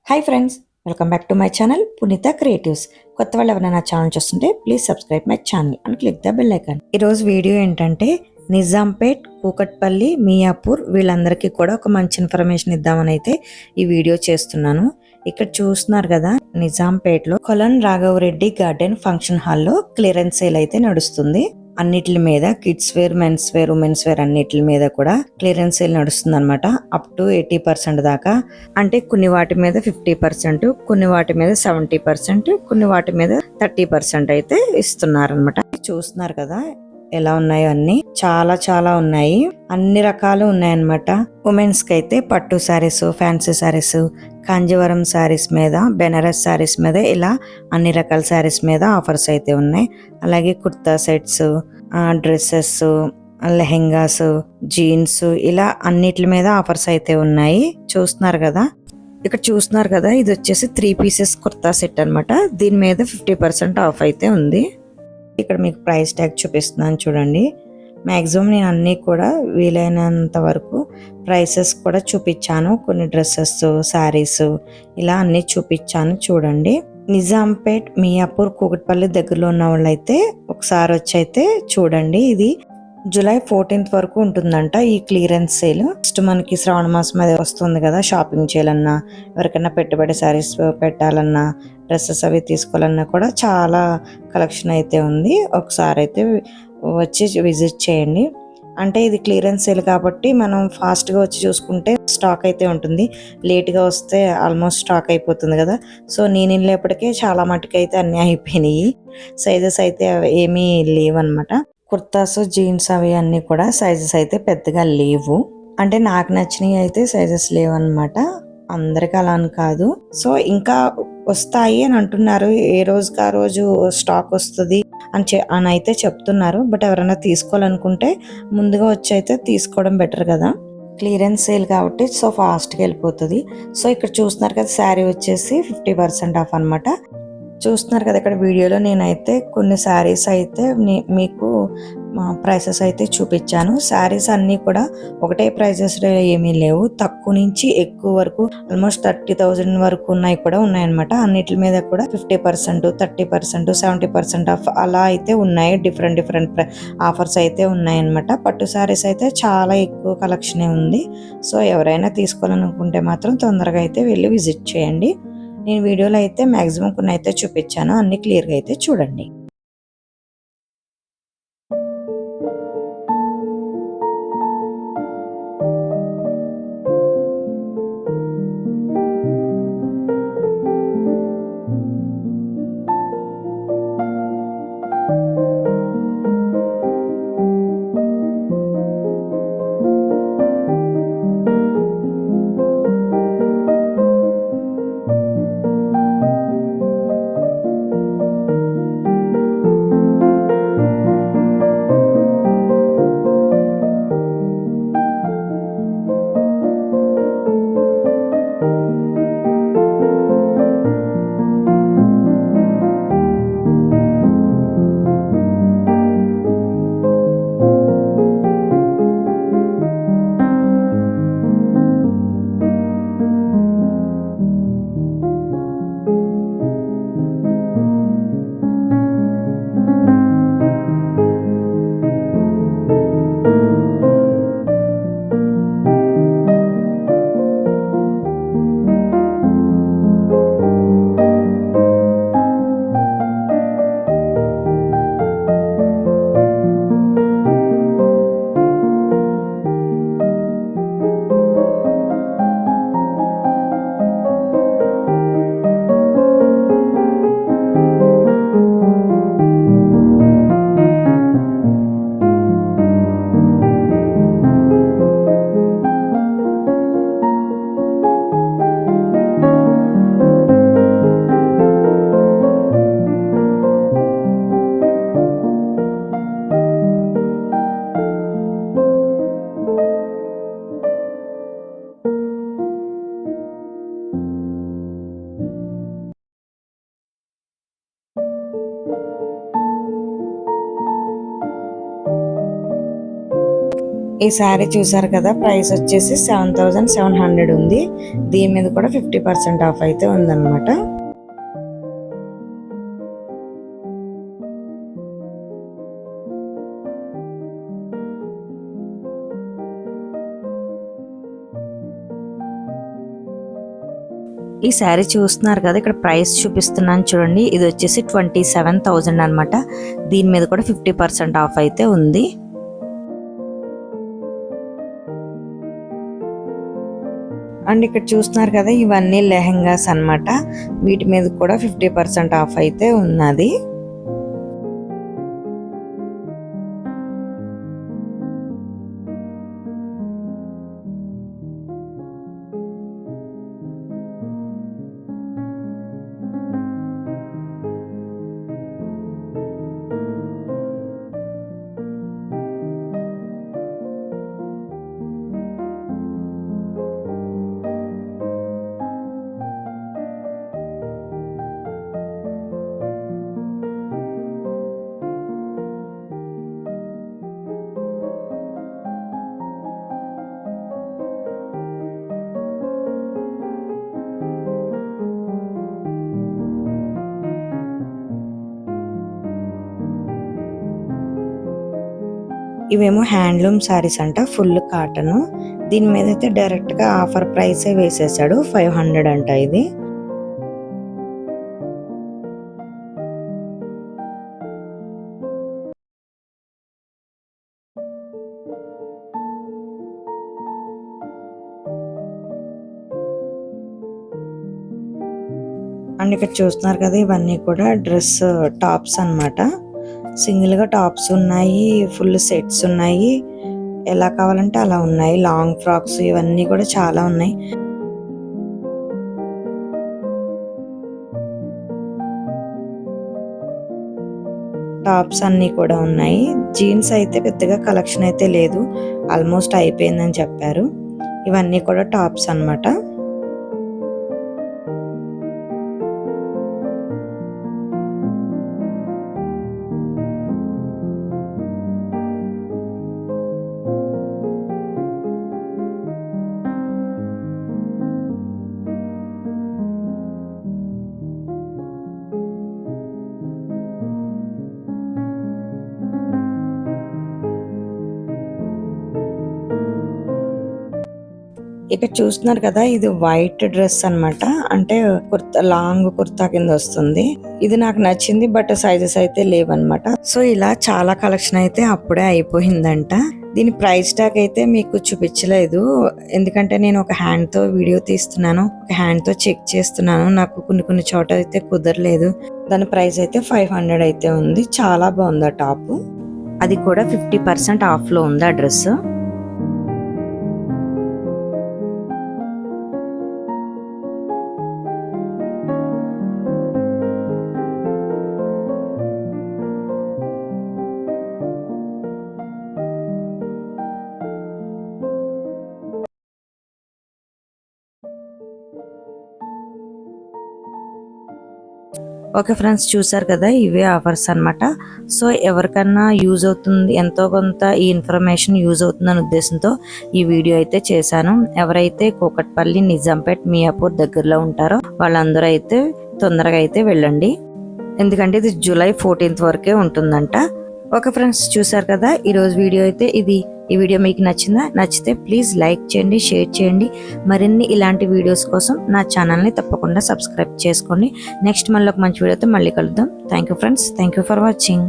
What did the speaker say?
Hi friends, welcome back to my channel పునీత creatives. కొత్త వాళ్ళు ఎవరైనా నా ఛానల్ చూస్తుంటే please subscribe my channel and click the bell icon. ఈరోజు వీడియో ఏంటంటే నిజాంపేట్, కూకట్పల్లి, మియాపూర్ వీళ్ళందరికీ కూడా ఒక మంచి ఇన్ఫర్మేషన్ ఇద్దామని అయితే ఈ వీడియో చేస్తున్నాను. ఇక్కడ చూస్తున్నారు కదా, నిజాంపేట్లో కొలన్ రాఘవరెడ్డి గార్డెన్ ఫంక్షన్ హాల్లో క్లియరెన్స్ సేల్ అయితే నడుస్తుంది. అన్నిటి మీద kids wear, men's wear, women's wear అన్నిటి మీద కూడా క్లియరెన్స్ సేల్ నడుస్తుంది అనమాట. అప్ టు 80% దాకా. అంటే కొన్ని వాటి మీద 50%, కొన్ని వాటి మీద 70%, కొన్ని వాటి మీద 30% అయితే ఇస్తున్నారనమాట. చూస్తున్నారు కదా ఎలా ఉన్నాయో అన్ని. చాలా చాలా ఉన్నాయి, అన్ని రకాలు ఉన్నాయన్నమాట. ఉమెన్స్ కి అయితే పట్టు శారీస్, ఫ్యాన్సీ శారీస్, కాంజీవరం శారీస్ మీద, బెనారస్ శారీస్ మీద ఇలా అన్ని రకాల శారీస్ మీద ఆఫర్స్ అయితే ఉన్నాయి. అలాగే kurta sets, dresses, lehengas, jeans ఇలా అన్నిటి మీద ఆఫర్స్ అయితే ఉన్నాయి. చూస్తున్నారు కదా, ఇక్కడ చూస్తున్నారు కదా, ఇది వచ్చేసి 3 పీసెస్ కుర్తా సెట్ అనమాట. దీని మీద 50% ఆఫ్ అయితే ఉంది. ఇక్కడ మీకు ప్రైస్ ట్యాగ్ చూపిస్తున్నాను చూడండి. మ్యాక్సిమం నేను అన్నీ కూడా వీలైనంత వరకు ప్రైసెస్ కూడా చూపించాను. కొన్ని డ్రెస్సెస్, శారీస్ ఇలా అన్నీ చూపించాను చూడండి. నిజాంపేట్, మియాపూర్, కూకట్పల్లి దగ్గరలో ఉన్న వాళ్ళైతే ఒకసారి వచ్చి అయితే చూడండి. ఇది జూలై 14th వరకు ఉంటుందంట ఈ క్లియరెన్స్ సేల్. నెక్స్ట్ మనకి శ్రావణ మాసం అది వస్తుంది కదా, షాపింగ్ చేయాలన్నా, ఎవరికైనా పెట్టుబడి శారీస్ పెట్టాలన్నా, డ్రెస్సెస్ అవి తీసుకోవాలన్నా కూడా చాలా కలెక్షన్ అయితే ఉంది. ఒకసారి అయితే వచ్చి విజిట్ చేయండి. అంటే ఇది క్లియరెన్స్ సేల్ కాబట్టి మనం ఫాస్ట్గా వచ్చి చూసుకుంటే స్టాక్ అయితే ఉంటుంది. లేట్గా వస్తే ఆల్మోస్ట్ స్టాక్ అయిపోతుంది కదా. సో నేను వెళ్ళేప్పటికే చాలా మటుకు అయితే అన్నీ అయిపోయినాయి. సైజెస్ అయితే ఏమీ లేవన్నమాట. కుర్తాస్, జీన్స్ అవి అన్నీ కూడా సైజెస్ అయితే పెద్దగా లేవు. అంటే నాకు నచ్చినవి అయితే సైజెస్ లేవన్నమాట. అందరికి అలా అని కాదు. సో ఇంకా వస్తాయి అని అంటున్నారు. ఏ రోజుకి ఆ రోజు స్టాక్ వస్తుంది అని అయితే చెప్తున్నారు. బట్ ఎవరైనా తీసుకోవాలనుకుంటే ముందుగా వచ్చి అయితే తీసుకోవడం బెటర్ కదా. క్లియరెన్స్ సేల్ కాబట్టి సో ఫాస్ట్గా వెళ్ళిపోతుంది. సో ఇక్కడ చూస్తున్నారు కదా, శారీ వచ్చేసి 50% ఆఫ్ అనమాట. చూస్తున్నారు కదా ఇక్కడ వీడియోలో నేనైతే కొన్ని శారీస్ అయితే మీకు ప్రైసెస్ అయితే చూపించాను. శారీస్ అన్నీ కూడా ఒకటే ప్రైసెస్ ఏమీ లేవు. తక్కువ నుంచి ఎక్కువ వరకు ఆల్మోస్ట్ 30,000 వరకు ఉన్నాయి కూడా ఉన్నాయన్నమాట. అన్నిటి మీద కూడా 50%, 30%, 70% ఆఫ్ అలా అయితే ఉన్నాయి. డిఫరెంట్ ఆఫర్స్ అయితే ఉన్నాయన్నమాట. పట్టు శారీస్ అయితే చాలా ఎక్కువ కలెక్షనే ఉంది. సో ఎవరైనా తీసుకోవాలనుకుంటే మాత్రం తొందరగా అయితే వెళ్ళి విజిట్ చేయండి. నేను వీడియోలో అయితే మ్యాక్సిమం కొన్ని అయితే చూపించాను, అన్ని క్లియర్గా అయితే చూడండి. ఈ శారీ చూసారు కదా, ప్రైస్ వచ్చేసి 7700 ఉంది. దీని మీద కూడా 50% ఆఫ్ అయితే ఉందన్నమాట. ఈ శారీ చూస్తున్నారు కదా, ఇక్కడ ప్రైస్ చూపిస్తున్నాను చూడండి. ఇది వచ్చేసి 27,000 అనమాట. దీని మీద కూడా 50% ఆఫ్ అయితే ఉంది. అండ్ ఇక్కడ చూస్తున్నారు కదా, ఇవన్నీ లెహెంగాస్ అన్నమాట. వీటి మీద కూడా 50% ఆఫ్ అయితే ఉన్నది. ఇవేమో హ్యాండ్లూమ్ శారీస్ అంట, ఫుల్ కాటన్. దీని మీద అయితే డైరెక్ట్ గా ఆఫర్ ప్రైసే వేసేసాడు, 500 అంట ఇది. అండ్ ఇక్కడ చూస్తున్నారు కదా, ఇవన్నీ కూడా డ్రెస్ టాప్స్ అన్నమాట. సింగిల్ గా టాప్స్ ఉన్నాయి, ఫుల్ సెట్స్ ఉన్నాయి, ఎలా కావాలంటే అలా ఉన్నాయి. లాంగ్ ఫ్రాక్స్ ఇవన్నీ కూడా చాలా ఉన్నాయి. టాప్స్ అన్ని కూడా ఉన్నాయి. జీన్స్ అయితే పెద్దగా కలెక్షన్ అయితే లేదు, ఆల్మోస్ట్ అయిపోయిందని చెప్పారు. ఇవన్నీ కూడా టాప్స్ అన్నమాట. ఇక్కడ చూస్తున్నారు కదా, ఇది వైట్ డ్రెస్ అన్నమాట. అంటే కుర్తా, లాంగ్ కుర్తా కింద వస్తుంది. ఇది నాకు నచ్చింది, బట్ సైజెస్ అయితే లేవన్నమాట. సో ఇలా చాలా కలెక్షన్ అయితే అప్పుడే అయిపోయిందంట. దీని ప్రైస్ ట్యాగ్ అయితే మీకు చూపించలేదు, ఎందుకంటే నేను ఒక హ్యాండ్ తో వీడియో తీస్తున్నాను, ఒక హ్యాండ్ తో చెక్ చేస్తున్నాను. నాకు కొన్ని చోట అయితే కుదరలేదు. దాని ప్రైస్ అయితే 500 అయితే ఉంది. చాలా బాగుంది ఆ టాప్. అది కూడా 50% ఆఫ్ లో ఉంది ఆ డ్రెస్. ఓకే ఫ్రెండ్స్, చూసారు కదా, ఇవే ఆఫర్స్ అన్నమాట. సో ఎవరికన్నా యూజ్ అవుతుంది, ఎంతో కొంత ఈ ఇన్ఫర్మేషన్ యూజ్ అవుతుందనే ఉద్దేశంతో ఈ వీడియో అయితే చేశాను. ఎవరైతే కూకట్పల్లి, నిజాంపేట్, మియాపూర్ దగ్గరలో ఉంటారో వాళ్ళందరూ అయితే తొందరగా అయితే వెళ్ళండి, ఎందుకంటే ఇది జూలై 14th వరకే ఉంటుందంట. ఓకే ఫ్రెండ్స్, చూసారు కదా ఈరోజు వీడియో అయితే ఇది. ఈ వీడియో మీకు నచ్చిందా? నచ్చితే ప్లీజ్ లైక్ చేయండి, షేర్ చేయండి. మరిన్ని ఇలాంటి వీడియోస్ కోసం నా ఛానల్ని తప్పకుండా సబ్స్క్రైబ్ చేసుకోండి. నెక్స్ట్ మళ్ళీ ఒక మంచి వీడియోతో మళ్ళీ కలుద్దాం. Thank you friends, thank you for watching.